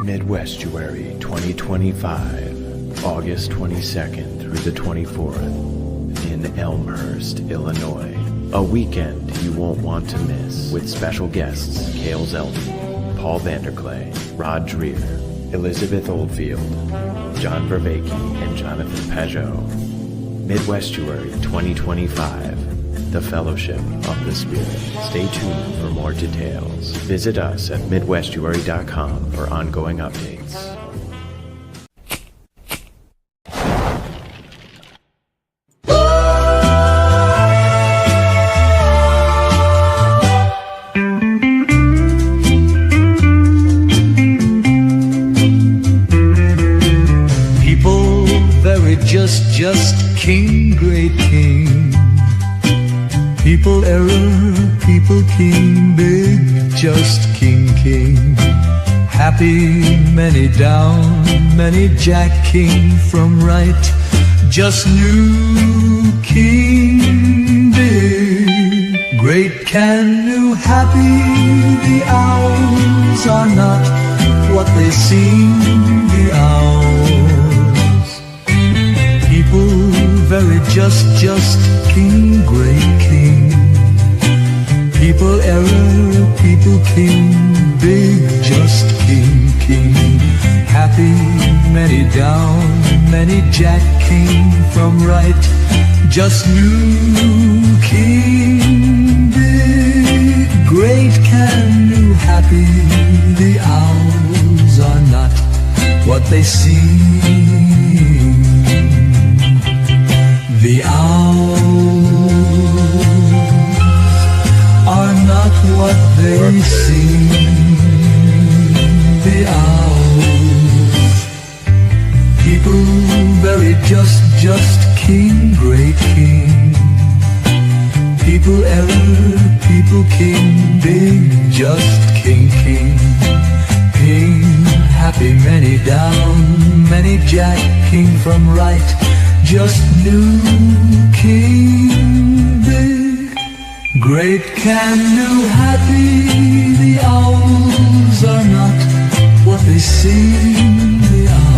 Midwestuary 2025, August 22nd through the 24th in Elmhurst, Illinois. A weekend you won't want to miss with special guests Cale Zeldin, Paul Vanderklay, Rod Dreer, Elizabeth Oldfield, John Vervaeke, and Jonathan Pajot. Midwestuary 2025, the Fellowship of the Spirit. Stay tuned for more details. Visit us at midwestuary.com for ongoing updates. People very just king, great king. People error, people king, big, just king. Happy, many down, many jack king from right, just new king, big, great can new, happy, the owls are not what they seem, the owls. People very just king, great king. People error, people king, big, just king. Happy, many down, many jack king from right, just new king, big, great can new, happy, the owls are not what they seem. The owls are not what they seem. The owls, people very just king, great king. People error, people king, big, just king. Happy, many down, many jack king from right, just new king, big, great can new, happy, the owls are not what they seem, the owls.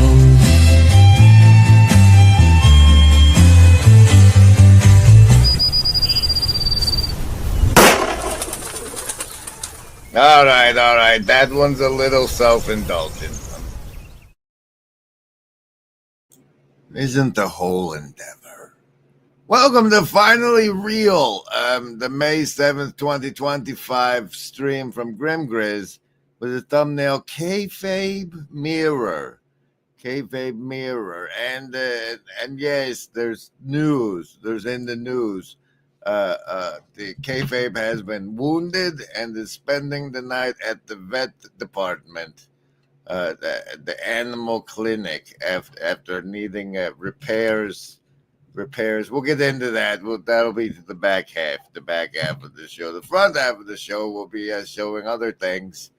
All right, that one's a little self-indulgent. Isn't the whole endeavor? Welcome to Finally Real, the May 7th, 2025 stream from Grimgriz with the thumbnail Kayfabe Mirror. Kayfabe Mirror. And yes, there's news. There's in the news. The Kayfabe has been wounded and is spending the night at the vet department. The animal clinic after needing repairs. We'll get into that. That'll be the back half of the show. The front half of the show will be showing other things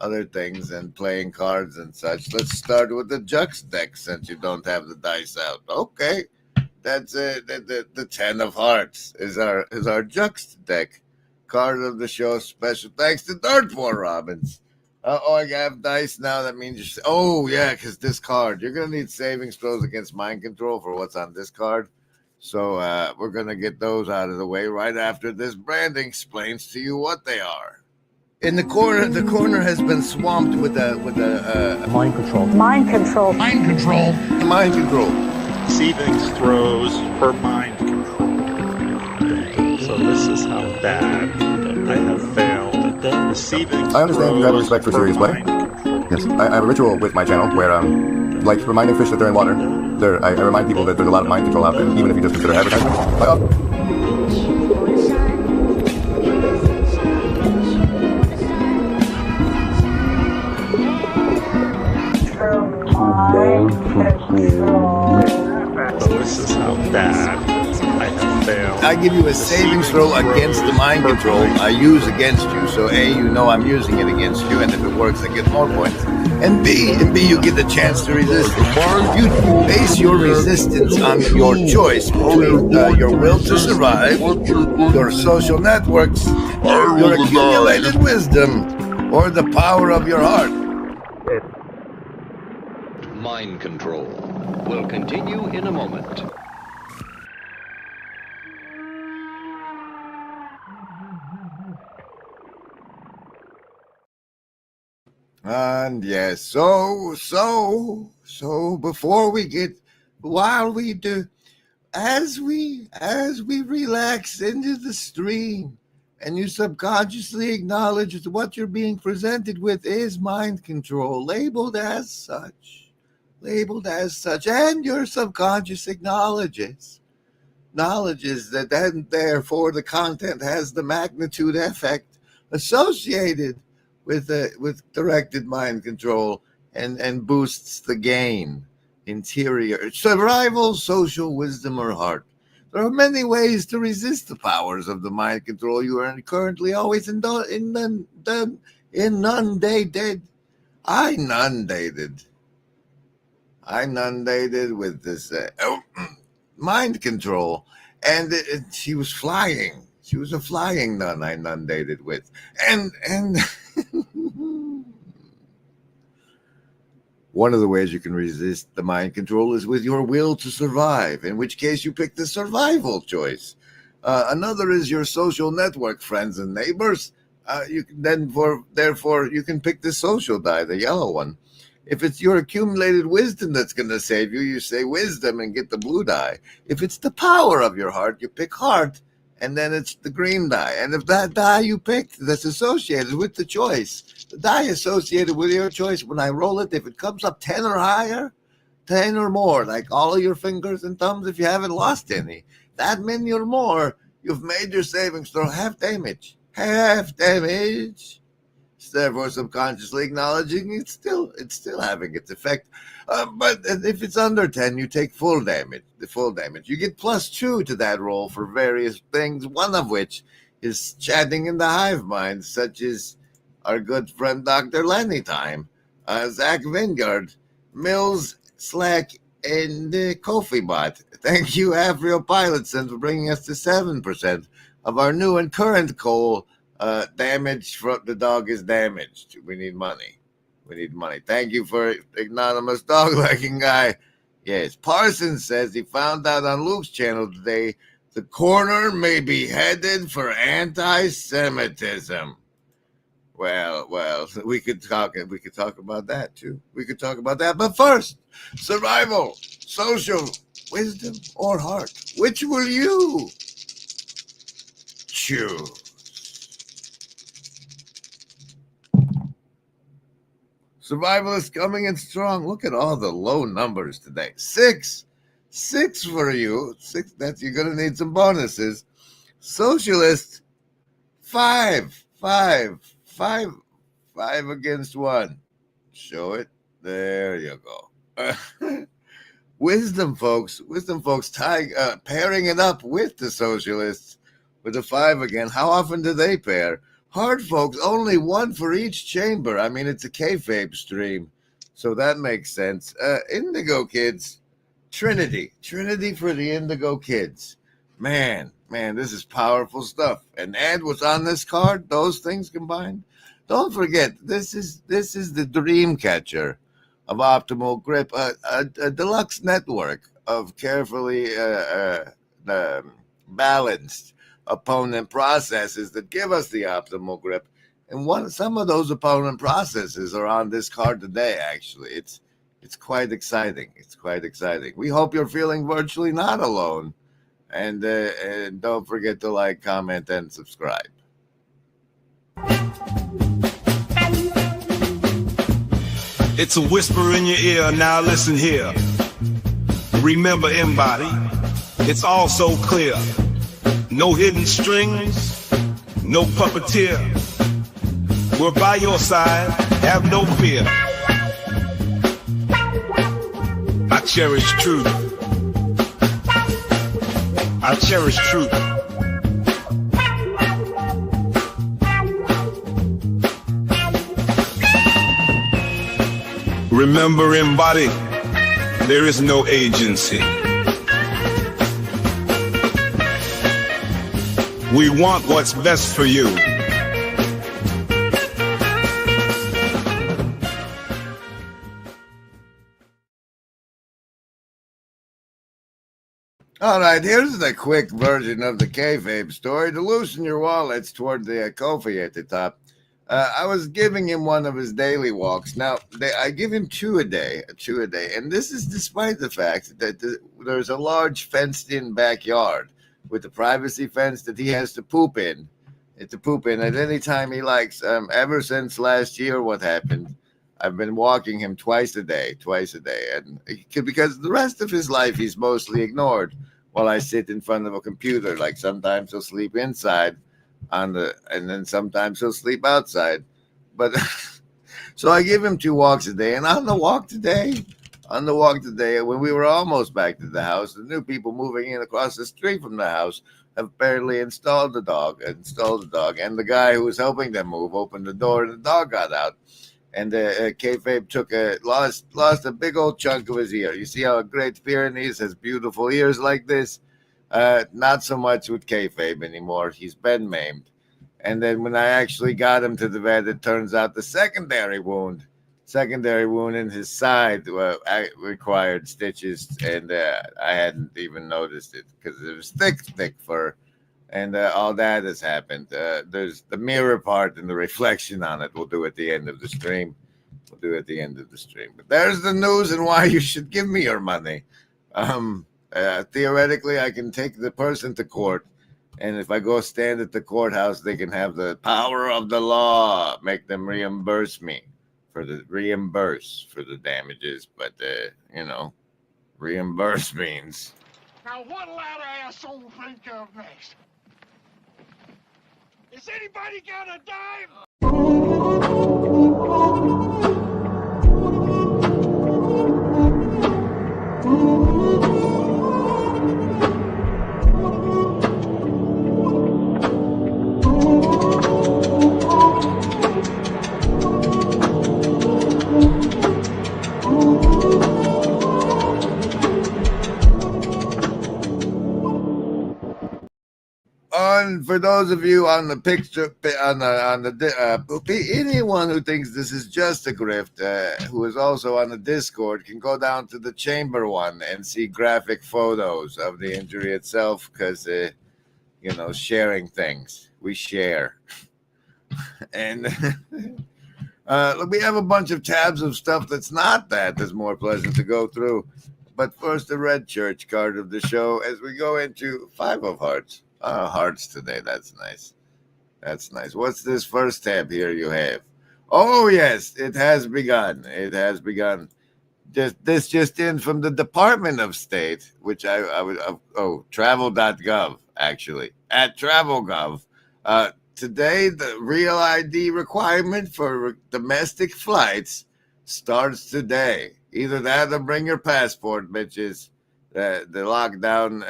and playing cards and such. Let's start with the Jux deck since you don't have the dice out. Okay, that's the 10 of Hearts is our Jux deck card of the show. Special thanks to Dartmoor Robbins. I have dice now. That means because this card, you're going to need savings throws against mind control for what's on this card. So we're going to get those out of the way right after this branding explains to you what they are. In the corner has been swamped with a mind control. Savings throws for mind control. So this is how bad I have failed. I understand you have respect for serious play. Yes, I have a ritual with my channel where, like reminding fish that they're in water, I remind people that there's a lot of mind control out there, even if you just consider advertising. So this is how bad I have failed. I give you a savings throw against the mind control I use against you. So A, you know I'm using it against you, and if it works, I get more points. And B, you get the chance to resist. You base your resistance on your choice between your will to survive, your social networks, your accumulated wisdom, or the power of your heart. Mind control will continue in a moment. And yes, so before we get, while we do, as we relax into the stream, and you subconsciously acknowledge that what you're being presented with is mind control, labeled as such, and your subconscious acknowledges that therefore the content has the magnitude effect associated with directed mind control and boosts the gain, interior, survival, social wisdom, or heart. There are many ways to resist the powers of the mind control you are currently always inundated. I inundated with this mind control, and she was flying. She was a flying nun I inundated with, and one of the ways you can resist the mind control is with your will to survive, in which case you pick the survival choice. Another is your social network, friends and neighbors. Therefore, you can pick the social die, the yellow one. If it's your accumulated wisdom that's going to save you, you say wisdom and get the blue die. If it's the power of your heart, you pick heart, and then it's the green die. And if that die you picked that's associated with the choice, the die associated with your choice, when I roll it, if it comes up 10 or higher, 10 or more, like all of your fingers and thumbs, if you haven't lost any, that many or more, you've made your savings throw half damage. Therefore, subconsciously acknowledging it's still having its effect. But if it's under 10, you take full damage. You get +2 to that roll for various things, one of which is chatting in the hive mind, such as our good friend Dr. Lenny Time, Zach Vingard, Mills, Slack, and Kofi Bot. Thank you, Avriel Pilotson, for bringing us to 7% of our new and current coal. Damage from the dog is damaged. We need money. Thank you for anonymous dog liking guy. Yes, Parsons says he found out on Luke's channel today the corner may be headed for anti-Semitism. Well, we could talk about that too. But first, survival, social, wisdom, or heart. Which will you choose? Survival is coming in strong. Look at all the low numbers today. Six for you. 6. That's, you're gonna need some bonuses. Socialist, 5 against 1. Show it. There you go. Wisdom folks, pairing it up with the socialists with a 5 again. How often do they pair? Hard folks, only 1 for each chamber. I mean, it's a kayfabe stream, so that makes sense. Indigo kids, Trinity for the Indigo kids. Man, this is powerful stuff. And add what's on this card, those things combined. Don't forget, this is the dream catcher of optimal grip, a deluxe network of carefully balanced opponent processes that give us the optimal grip, and some of those opponent processes are on this card today. Actually, it's quite exciting. We hope you're feeling virtually not alone, and don't forget to like, comment, and subscribe. It's a whisper in your ear. Now listen here. Remember, embody, it's all so clear. No hidden strings, no puppeteer. We're by your side, have no fear. I cherish truth. Remember, embody, there is no agency. We want what's best for you. All right, here's the quick version of the kayfabe story to loosen your wallets toward the Kofi at the top. I was giving him one of his daily walks. Now, I give him two a day, and this is despite the fact that there's a large fenced-in backyard with a privacy fence that he has to poop in. At any time he likes. Ever since last year, what happened? I've been walking him twice a day, and because the rest of his life he's mostly ignored while I sit in front of a computer. Like sometimes he'll sleep inside and then sometimes he'll sleep outside. But so I give him 2 walks a day, and on the walk today, when we were almost back to the house, the new people moving in across the street from the house have barely installed the dog, and the guy who was helping them move opened the door and the dog got out. And kayfabe lost a big old chunk of his ear. You see how a Great Pyrenees has beautiful ears like this? Not so much with kayfabe anymore. He's been maimed. And then when I actually got him to the vet, it turns out the secondary wound in his side required stitches, and I hadn't even noticed it because it was thick fur. And all that has happened. There's the mirror part and the reflection on it. We'll do at the end of the stream. But there's the news and why you should give me your money. Theoretically, I can take the person to court. And if I go stand at the courthouse, they can have the power of the law, make them reimburse for the damages. But, reimburse means. Now, what'll that asshole think of next? Is anybody got a dime? For those of you on the picture, anyone who thinks this is just a grift, who is also on the Discord, can go down to the chamber one and see graphic photos of the injury itself. Because, sharing things, we share, and we have a bunch of tabs of stuff that's more pleasant to go through. But first, the red church card of the show as we go into 5 of Hearts. Hearts today. That's nice. What's this first tab here you have? Oh, yes, it has begun. Just in from the Department of State, which I would, travel.gov, actually, at travel.gov. Today, the real ID requirement for domestic flights starts today. Either that or bring your passport, bitches. The lockdown,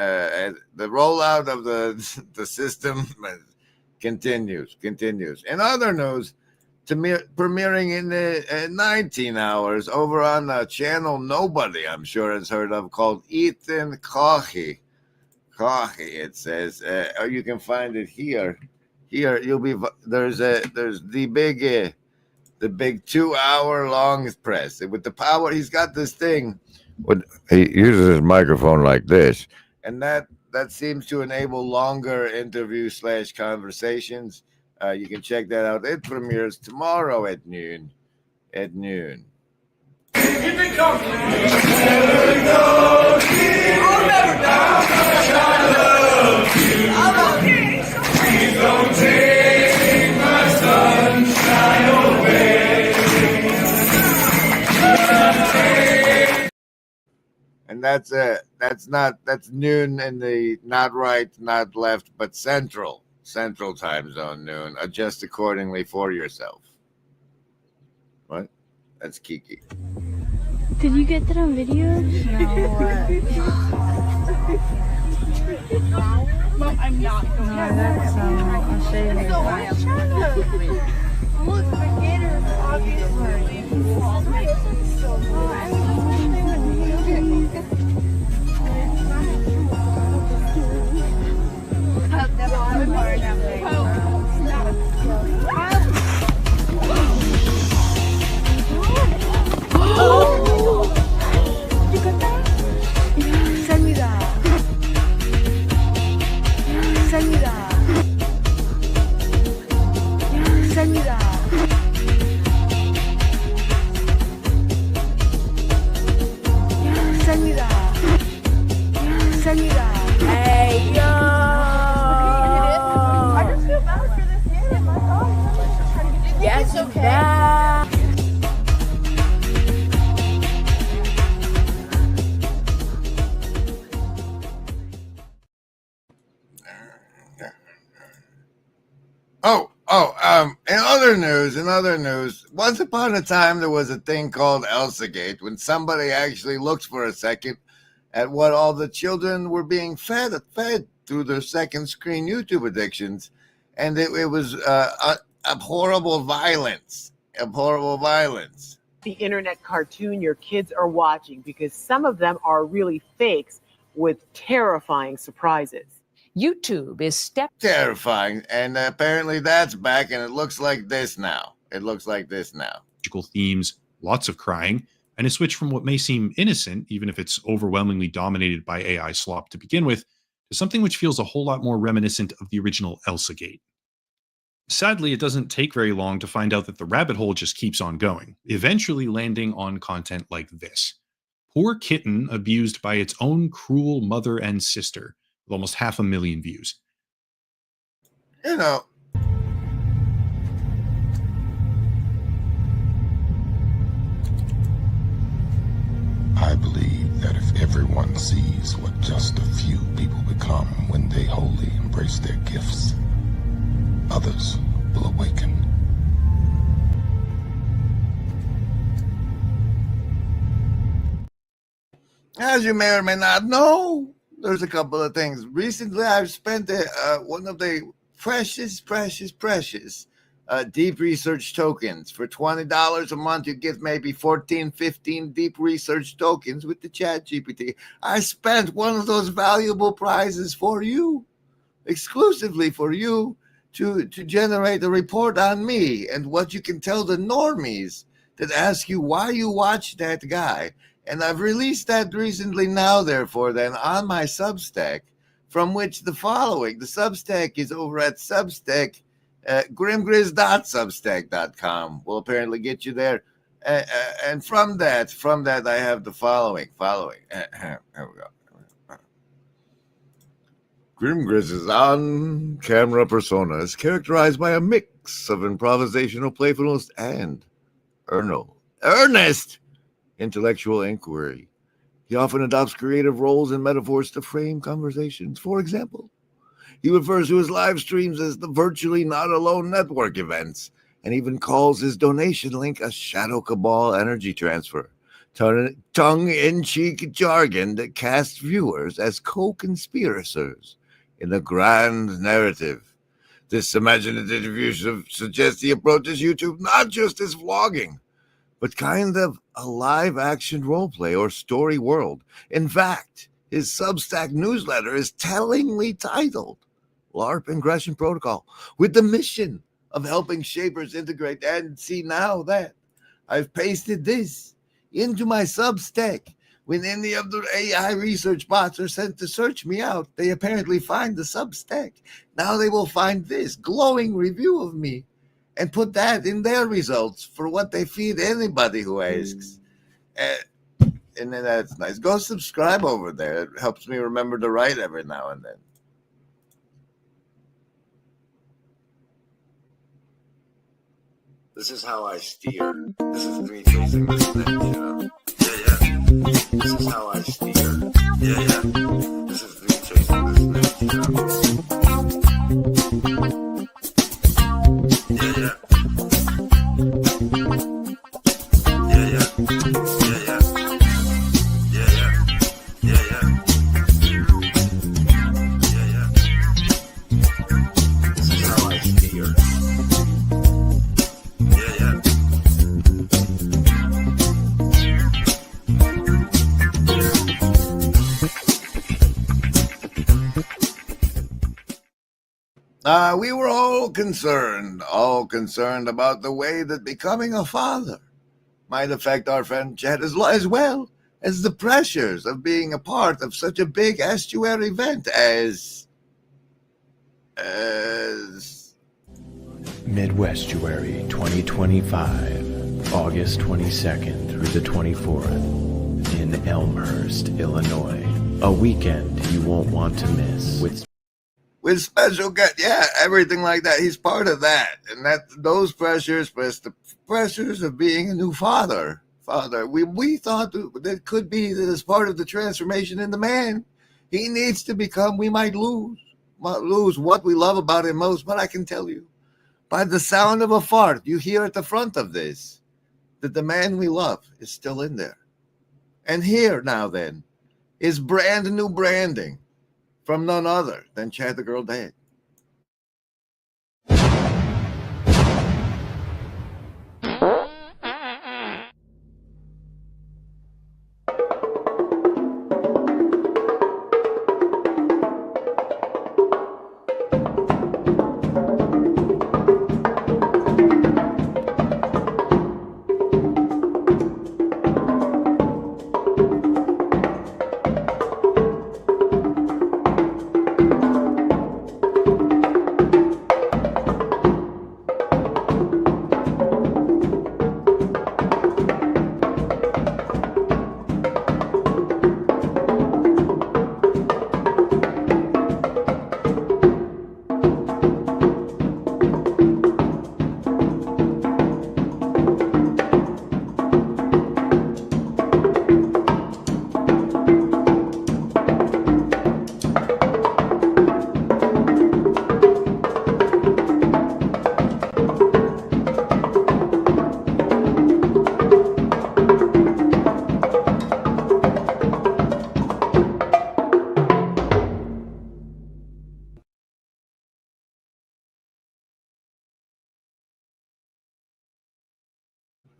the rollout of the system continues. In other news, premiering in 19 hours over on a channel nobody, I'm sure, has heard of, called Ethan Coffee. It says, or you can find it here. Here there's the big 2-hour long press with the power. He's got this thing. He uses his microphone like this, and that seems to enable longer interview/conversations. You can check that out. It premieres tomorrow at noon. Keep it coming. I'll never die. I love you. Please don't take my sunshine away. And that's noon in the not right, not left, but central time zone noon. Adjust accordingly for yourself. What? That's Kiki. Did you get that on video? No. I'm not going to. That's I'll show you later. Look, the gator is obviously. In other news, once upon a time there was a thing called Elsagate when somebody actually looked for a second at what all the children were being fed through their second screen YouTube addictions, and it was abhorrible violence. The internet cartoon your kids are watching, because some of them are really fakes with terrifying surprises. YouTube is terrifying, and apparently that's back, and it looks like this now. Themes, lots of crying, and a switch from what may seem innocent, even if it's overwhelmingly dominated by AI slop to begin with, to something which feels a whole lot more reminiscent of the original Elsagate. Sadly, it doesn't take very long to find out that the rabbit hole just keeps on going, eventually landing on content like this. Poor kitten abused by its own cruel mother and sister, with almost 500,000 views. You know, I believe that if everyone sees what just a few people become when they wholly embrace their gifts, others will awaken. As you may or may not know, there's a couple of things. Recently, I've spent one of the precious deep research tokens. For $20 a month, you get maybe 14, 15 deep research tokens with the Chat GPT. I spent one of those valuable prizes for you, exclusively for you, to generate a report on me and what you can tell the normies that ask you why you watch that guy. And I've released that recently now, therefore, then, on my Substack, from which the Substack is over at Substack, grimgrizz.substack.com will apparently get you there. And from that, I have the following. Here we go. Grimgrizz's on-camera persona is characterized by a mix of improvisational playfulness and earnest intellectual inquiry. He often adopts creative roles and metaphors to frame conversations. For example, he refers to his live streams as the virtually not alone network events, and even calls his donation link a shadow cabal energy transfer, tongue-in-cheek jargon that casts viewers as co-conspirators in a grand narrative. This imaginative view suggests he approaches YouTube not just as vlogging, but kind of a live-action role-play or story world. In fact, his Substack newsletter is tellingly titled LARP Ingression Protocol, with the mission of helping shapers integrate. And see, now that I've pasted this into my Substack, when any of the AI research bots are sent to search me out, they apparently find the Substack. Now they will find this glowing review of me and put that in their results for what they feed anybody who asks. And then that's nice. Go subscribe over there. It helps me remember to write every now and then. This is how I steer. This is me chasing this thing, you know? Yeah. This is how I steer. Yeah. This is me chasing this thing, you know? Yeah. This is how I steer. We were all concerned about the way that becoming a father might affect our friend Chet as well as the pressures of being a part of such a big estuary event as Midwestuary 2025, August 22nd through the 24th in Elmhurst, Illinois. A weekend you won't want to miss with special guests. Yeah, everything like that. He's part of that. And that those pressures plus the pressures of being a new father. We thought that could be that as part of the transformation in the man, he needs to become, we might lose what we love about him most, but I can tell you, by the sound of a fart you hear at the front of this, that the man we love is still in there. And here now then is brand new branding from none other than Chad the Girl Dad.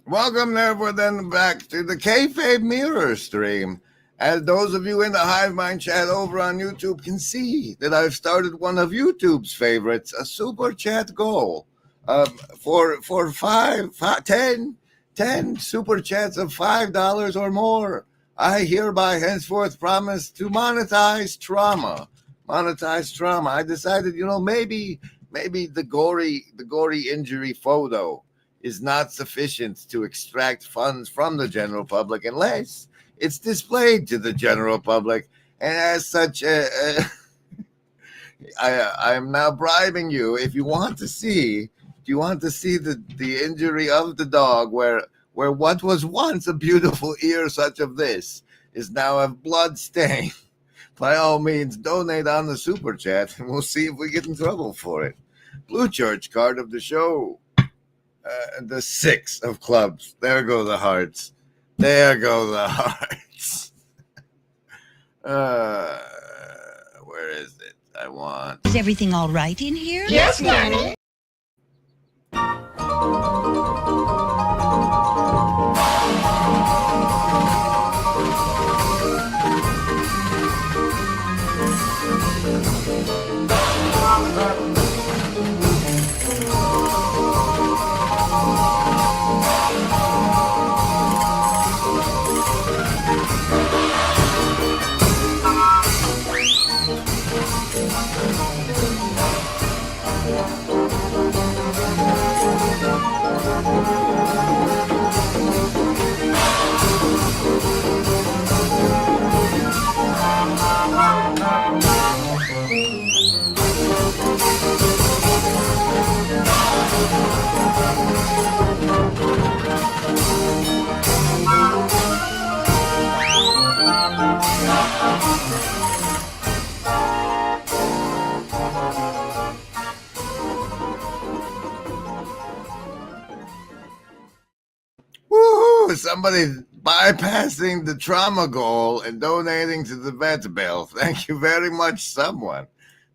Welcome, therefore, then back to the Kayfabe Mirror stream. As those of you in the Hive Mind chat over on YouTube can see that I've started one of YouTube's favorites, a super chat goal for 10 super chats of $5 or more. I hereby henceforth promise to monetize trauma. I decided, maybe the gory injury photo is not sufficient to extract funds from the general public unless it's displayed to the general public. And as such, I am now bribing you. If you want to see, the injury of the dog where what was once a beautiful ear such of this is now a blood stain, by all means, donate on the super chat and we'll see if we get in trouble for it. Blue Church card of the show. The 6 of clubs. There go the hearts. Where is it? Is everything all right in here? Yes, Nanny. Woohoo! Somebody bypassing the trauma goal and donating to the vet bill. Thank you very much, someone.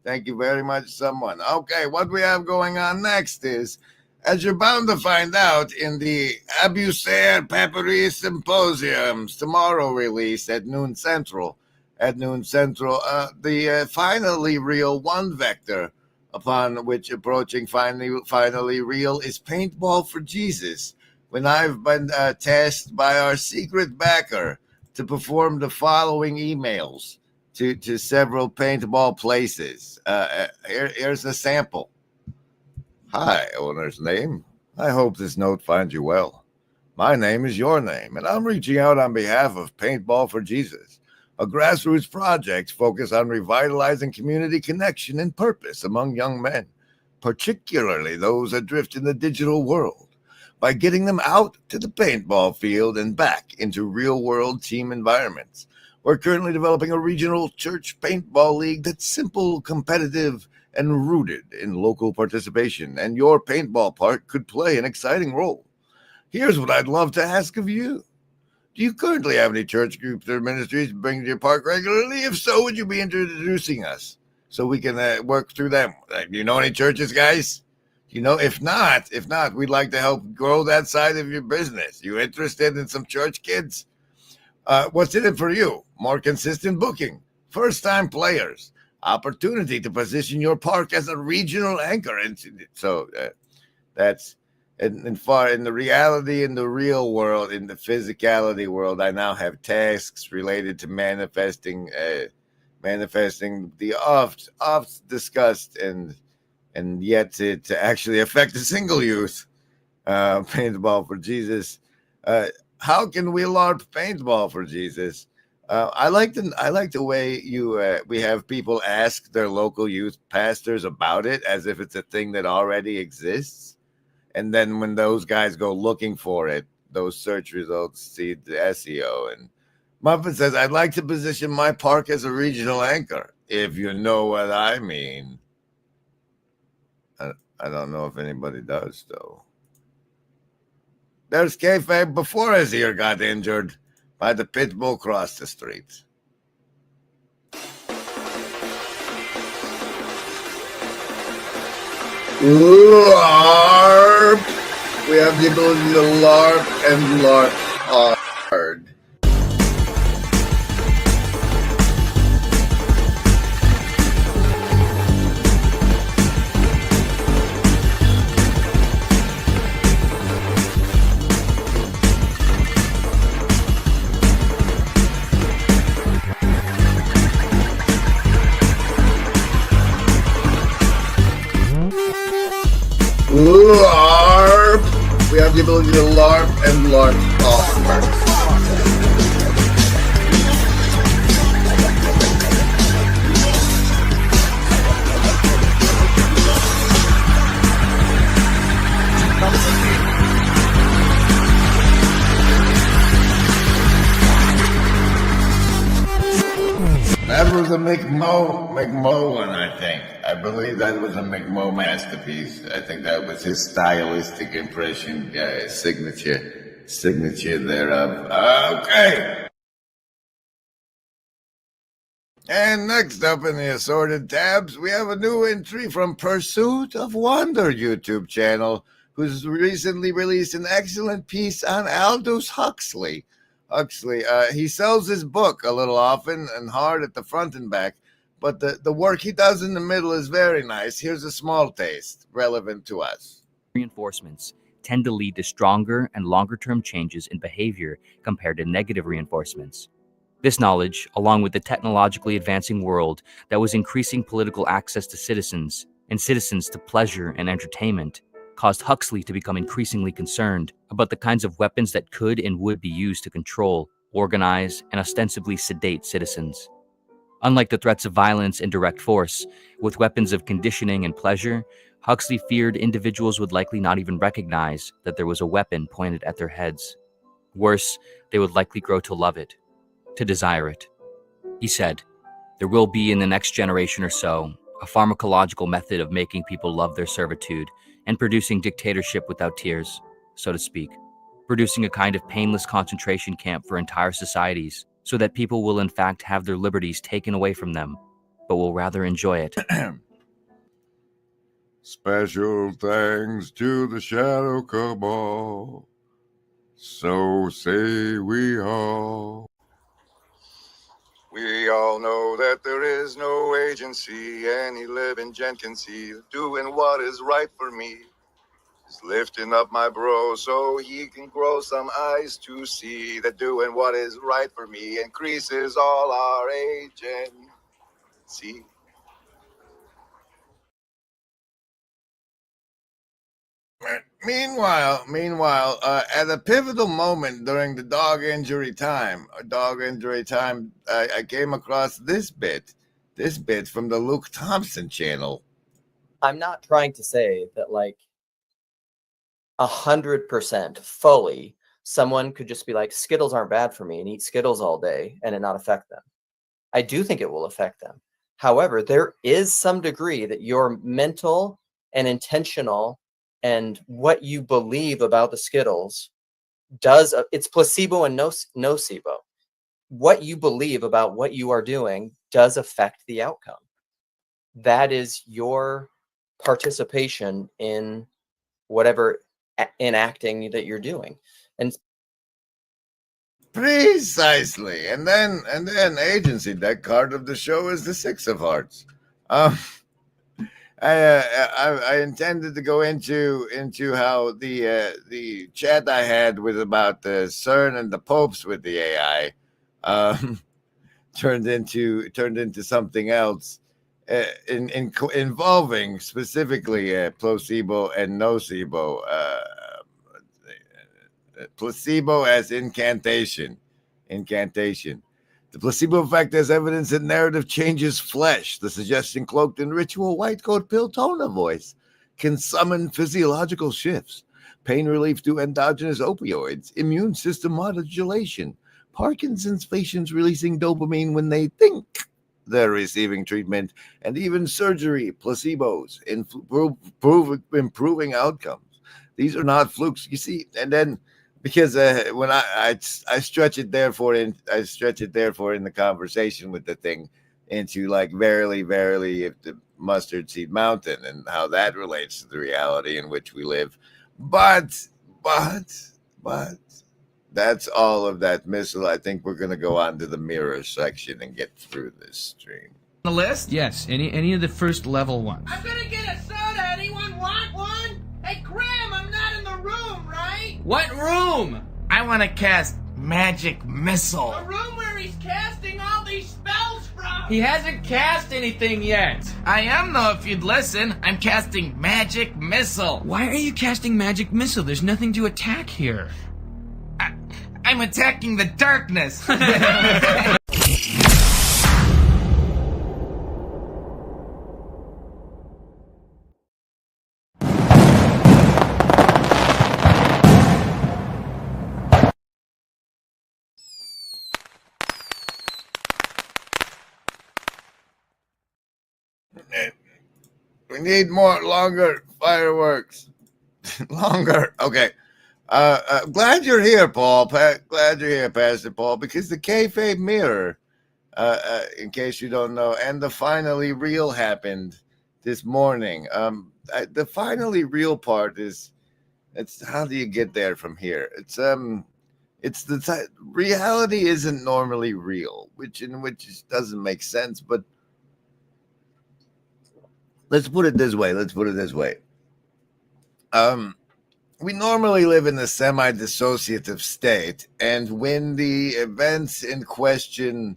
Okay, what we have going on next is, as you're bound to find out in the Abusair Papyri Symposiums tomorrow release at noon central, the finally real one vector upon which approaching finally real is Paintball for Jesus, when I've been tasked by our secret backer to perform the following emails to several paintball places. Here's a sample. Hi, owner's name. I hope this note finds you well. My name is your name, and I'm reaching out on behalf of Paintball for Jesus, a grassroots project focused on revitalizing community connection and purpose among young men, particularly those adrift in the digital world, by getting them out to the paintball field and back into real-world team environments. We're currently developing a regional church paintball league that's simple, competitive, and rooted in local participation, and your paintball park could play an exciting role. Here's what I'd love to ask of you. Do you currently have any church groups or ministries bring to your park regularly? If so, would you be introducing us so we can work through them? Do you know any churches, guys? You know, if not, we'd like to help grow that side of your business. You interested in some church kids? What's in it for you? More consistent booking, first-time players, opportunity to position your park as a regional anchor. And so that's in the reality, in the real world, in the physicality world. I now have tasks related to manifesting the oft discussed and yet to actually affect the single use paintball for Jesus. How can we LARP paintball for Jesus? I like the way we have people ask their local youth pastors about it as if it's a thing that already exists, and then when those guys go looking for it, those search results see the SEO. And Muffin says, "I'd like to position my park as a regional anchor, if you know what I mean." I don't know if anybody does, though. There's kayfabe before his ear got injured by the pit bull across the street. LARP! We have the ability to LARP and LARP hard. LARP! We have the ability to LARP and LARP hard. That was a McMo one, I think. I believe that was a McMo masterpiece. I think that was his stylistic impression, signature thereof. Okay. And next up in the assorted tabs, we have a new entry from Pursuit of Wonder YouTube channel, who's recently released an excellent piece on Aldous Huxley. He sells his book a little often and hard at the front and back, but the work he does in the middle is very nice. Here's a small taste relevant to us. Reinforcements tend to lead to stronger and longer-term changes in behavior compared to negative reinforcements. This knowledge, along with the technologically advancing world that was increasing political access to citizens and citizens to pleasure and entertainment, caused Huxley to become increasingly concerned about the kinds of weapons that could and would be used to control, organize, and ostensibly sedate citizens. Unlike the threats of violence and direct force, with weapons of conditioning and pleasure, Huxley feared individuals would likely not even recognize that there was a weapon pointed at their heads. Worse, they would likely grow to love it, to desire it. He said, "There will be in the next generation or so a pharmacological method of making people love their servitude and producing dictatorship without tears, so to speak, producing a kind of painless concentration camp for entire societies, so that people will in fact have their liberties taken away from them, but will rather enjoy it." Special thanks to the Shadow Cabal, so say we all. We all know that there is no agency any living gent can see doing what is right for me. Just lifting up my bro so he can grow some eyes to see that doing what is right for me increases all our agency. Meanwhile, at a pivotal moment during the dog injury time, I came across this bit from the Luke Thompson channel. I'm not trying to say that like 100% fully someone could just be like, Skittles aren't bad for me and eat Skittles all day and it not affect them. I do think it will affect them. However, there is some degree that your mental and intentional and what you believe about the Skittles does, it's placebo and nocebo. What you believe about what you are doing does affect the outcome. That is your participation in whatever enacting that you're doing. And precisely. And then agency deck card of the show is the Six of Hearts. I intended to go into how the chat I had with about the CERN and the popes with the AI turned into something else involving specifically placebo and nocebo. Placebo as incantation. The placebo effect as evidence that narrative changes flesh. The suggestion cloaked in ritual white coat pill tone of voice can summon physiological shifts, pain relief through endogenous opioids, immune system modulation, Parkinson's patients releasing dopamine when they think they're receiving treatment, and even surgery, placebos, improving outcomes. These are not flukes, you see. And then because when I stretch it therefore in the conversation with the thing into like verily if the mustard seed mountain and how that relates to the reality in which we live, but that's all of that missile. I think we're gonna go on to the mirror section and get through this stream. The list? Yes, any of the first level ones. I'm gonna get a soda. Anyone want one? Hey, Graham, I'm not in the room, right? What room? I want to cast Magic Missile. The room where he's casting all these spells from. He hasn't cast anything yet. I am, though, if you'd listen. I'm casting Magic Missile. Why are you casting Magic Missile? There's nothing to attack here. I'm attacking the darkness. We need longer fireworks. Longer. Okay. Glad you're here, Paul. Glad you're here, Pastor Paul, because the kayfabe mirror, in case you don't know, and the finally real happened this morning. The finally real part is, it's how do you get there from here? It's the reality isn't normally real, which doesn't make sense, but let's put it this way. We normally live in a semi-dissociative state, and when the events in question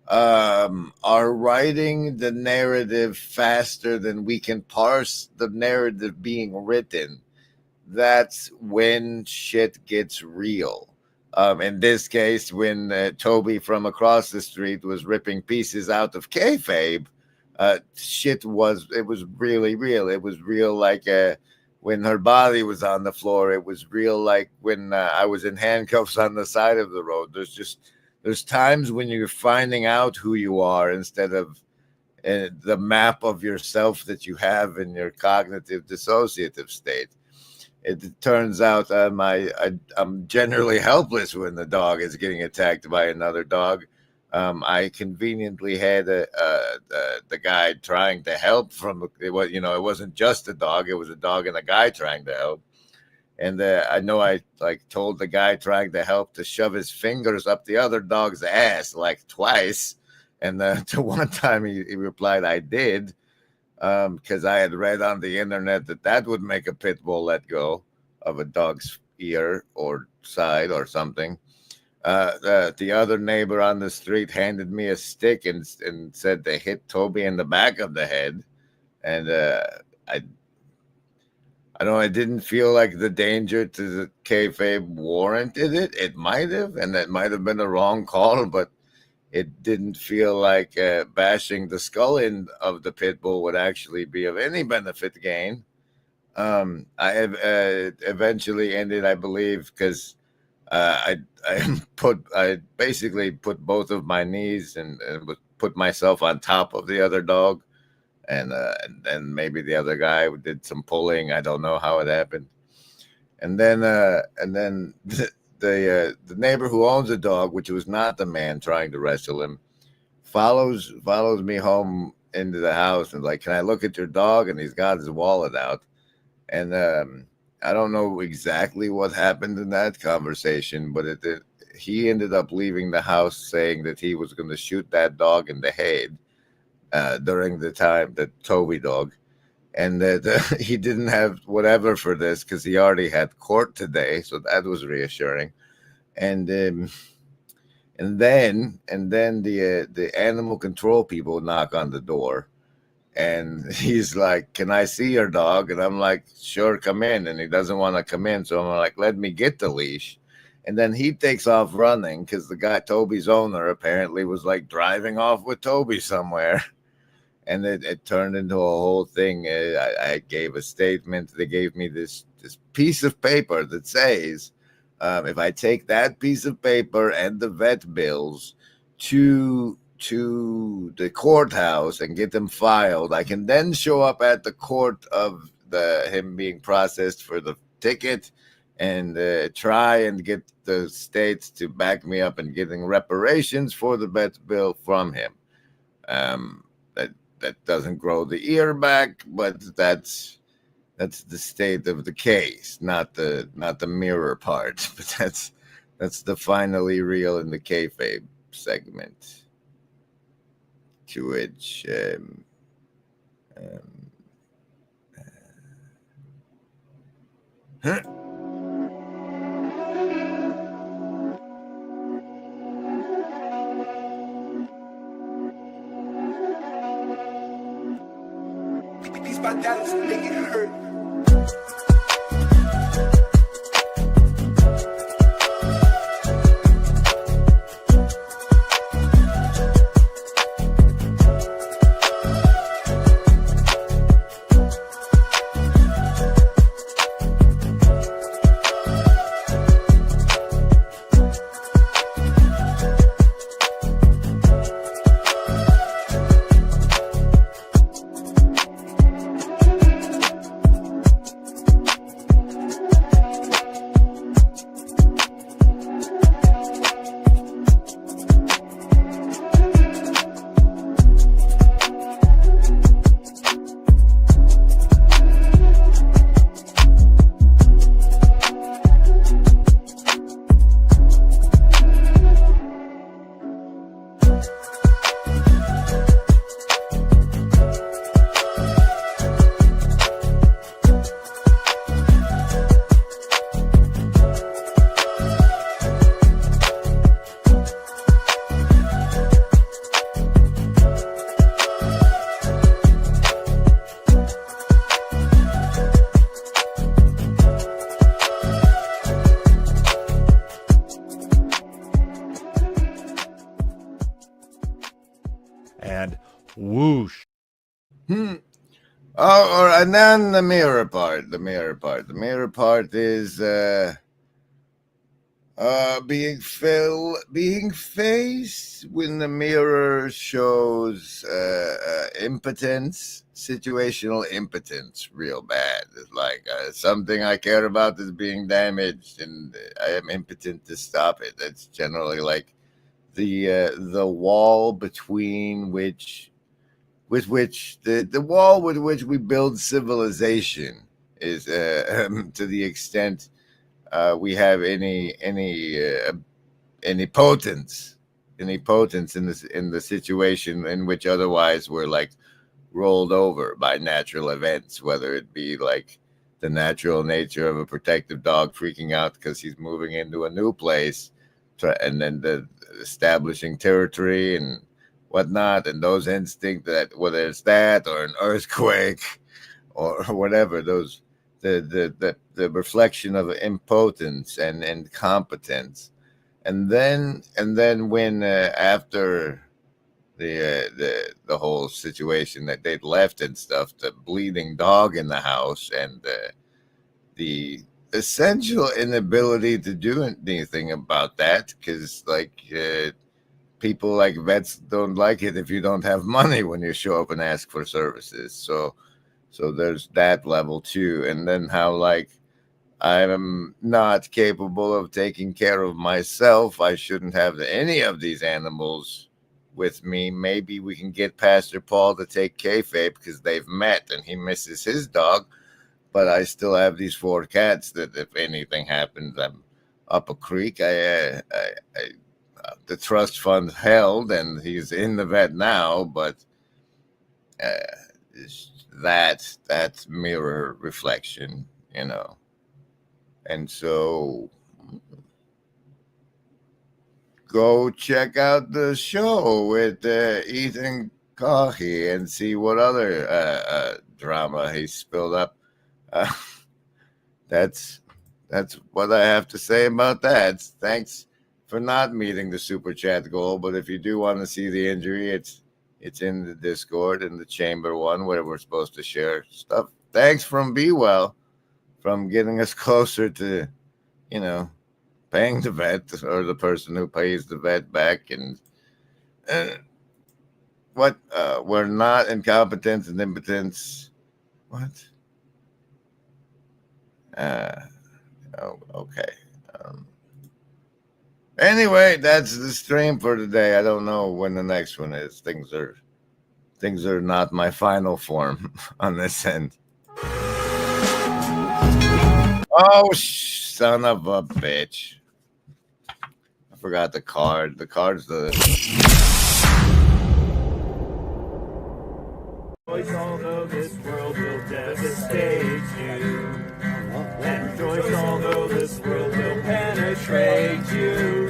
are writing the narrative faster than we can parse the narrative being written, that's when shit gets real. In this case, when Toby from across the street was ripping pieces out of kayfabe, it was really real. It was real like when her body was on the floor. It was real like when I was in handcuffs on the side of the road. There's times when you're finding out who you are instead of the map of yourself that you have in your cognitive dissociative state. It turns out I'm generally helpless when the dog is getting attacked by another dog. I conveniently had the guy trying to help it wasn't just a dog. It was a dog and a guy trying to help. And I know I told the guy trying to help to shove his fingers up the other dog's ass like twice. And to one time he replied, I did, because I had read on the internet that would make a pit bull let go of a dog's ear or side or something. The other neighbor on the street handed me a stick and said they hit Toby in the back of the head. And I don't know, I didn't feel like the danger to the kayfabe warranted it. It might have, and that might have been a wrong call, but it didn't feel like bashing the skull end of the pit bull would actually be of any benefit gain. I have eventually ended, I believe, because I basically put both of my knees and put myself on top of the other dog, and then maybe the other guy did some pulling. I don't know how it happened, and then the neighbor who owns the dog, which was not the man trying to wrestle him, follows me home into the house and like, can I look at your dog? And he's got his wallet out, and I don't know exactly what happened in that conversation, but he ended up leaving the house saying that he was going to shoot that dog in the head during the time, the Toby dog, and that he didn't have whatever for this because he already had court today, so that was reassuring. And then the animal control people knock on the door. And he's like, can I see your dog? And I'm like, sure, come in. And he doesn't want to come in. So I'm like, let me get the leash. And then he takes off running because the guy, Toby's owner, apparently was like driving off with Toby somewhere. And it turned into a whole thing. I gave a statement. They gave me this piece of paper that says, if I take that piece of paper and the vet bills to the courthouse and get them filed, I can then show up at the court of him being processed for the ticket and try and get the states to back me up in getting reparations for the vet bill from him. That doesn't grow the ear back, but that's the state of the case, not the mirror part. But that's the finally real in the kayfabe segment. To which These my dollars make it hurt. And whoosh. Oh, and then the mirror part. The mirror part is being faced when the mirror shows impotence, situational impotence, real bad. It's like something I care about is being damaged, and I am impotent to stop it. That's generally like the wall between which the wall with which we build civilization is to the extent we have any potence impotence in the situation in which otherwise we're like rolled over by natural events, whether it be like the natural nature of a protective dog freaking out because he's moving into a new place, and then the establishing territory and whatnot, and those instincts that whether it's that or an earthquake or whatever, those the reflection of impotence and incompetence, and then when after the whole situation that they'd left and stuff, the bleeding dog in the house, and the essential inability to do anything about that, because like people like vets don't like it if you don't have money when you show up and ask for services. So there's that level too, and then how like I'm not capable of taking care of myself. I shouldn't have any of these animals with me. Maybe we can get Pastor Paul to take kayfabe because they've met and he misses his dog, but I still have these 4 cats that if anything happens, I'm up a creek. The trust fund held and he's in the vet now, but that mirror reflection, you know. And so go check out the show with Ethan Coffey and see what other drama he spilled up. That's what I have to say about that. Thanks for not meeting the super chat goal, but if you do want to see the injury, it's in the Discord, in the chamber one, where we're supposed to share stuff. Thanks from Be Well, from getting us closer to, you know, paying the vet or the person who pays the vet back. And what we're not incompetence and impotence. What? Okay. Anyway, that's the stream for today. I don't know when the next one is. Things are not my final form on this end. Oh, son of a bitch. I forgot the card. The card's the... Although this world will devastate you, and rejoice although this world will penetrate you,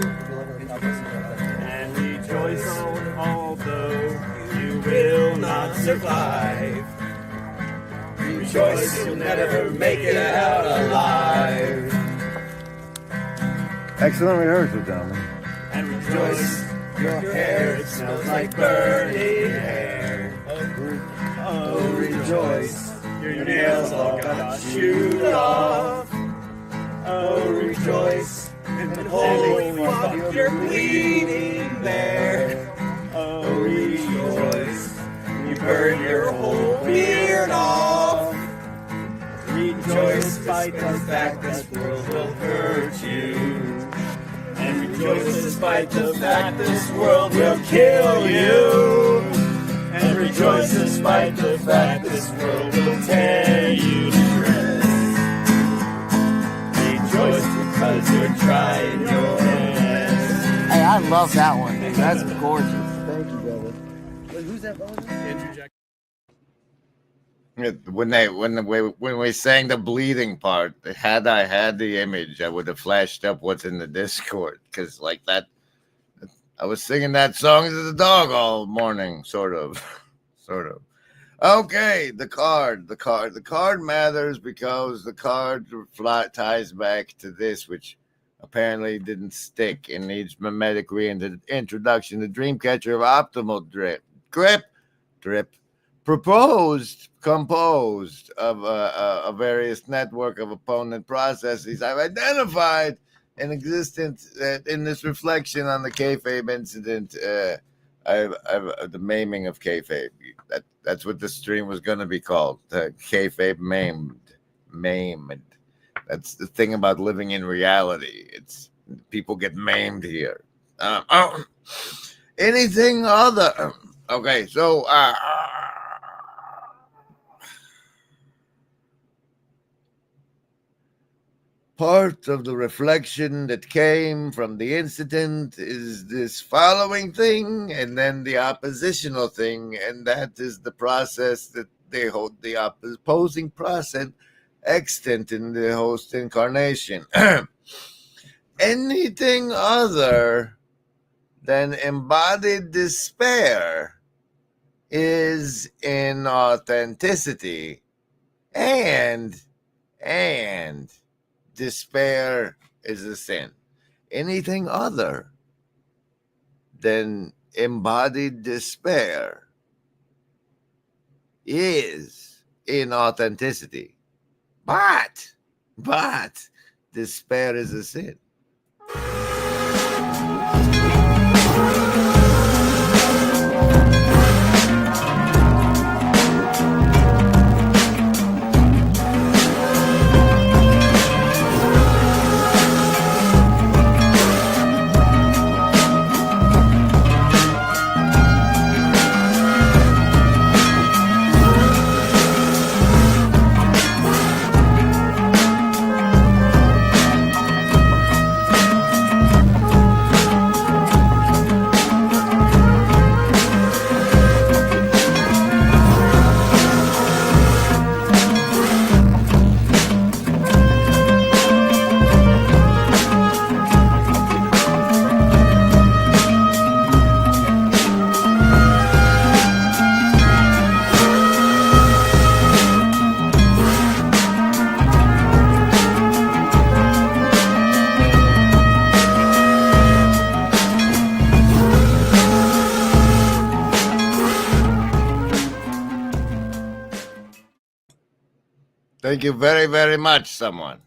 and rejoice although you will not survive. Rejoice you'll never make it out alive. Excellent rehearsal, gentlemen. And rejoice your hair, it smells like burning hair. Oh, rejoice, your nails all got chewed off. Oh, rejoice, and holy fuck, you're bleeding there. Oh, rejoice, you burn your whole beard off. Rejoice despite the fact this world will hurt you. And rejoice despite the fact this world will kill you. And rejoice despite the fact this world will tear you to shreds. Rejoice because you're trying your best. Hey, I love that one. That's gorgeous. Thank you, brother. Wait, who's that brother? Andrew Jack. When we sang the bleeding part, had I had the image, I would have flashed up what's in the Discord, because like that, I was singing that song to the dog all morning, sort of. Okay, the card matters because the card ties back to this, which apparently didn't stick and needs mimetic reintroduction. The Dreamcatcher of optimal drip, composed of a various network of opponent processes I've identified in existence in this reflection on the kayfabe incident. I've the maiming of kayfabe. That's what the stream was going to be called. Kayfabe maimed. That's the thing about living in reality. It's people get maimed here. Anything other? Okay, so part of the reflection that came from the incident is this following thing, and then the oppositional thing, and that is the process that they hold the opposing process extant in the host incarnation. Anything other than embodied despair is inauthenticity, and despair is a sin. Anything other than embodied despair is inauthenticity. But despair is a sin. Thank you very, very much, someone.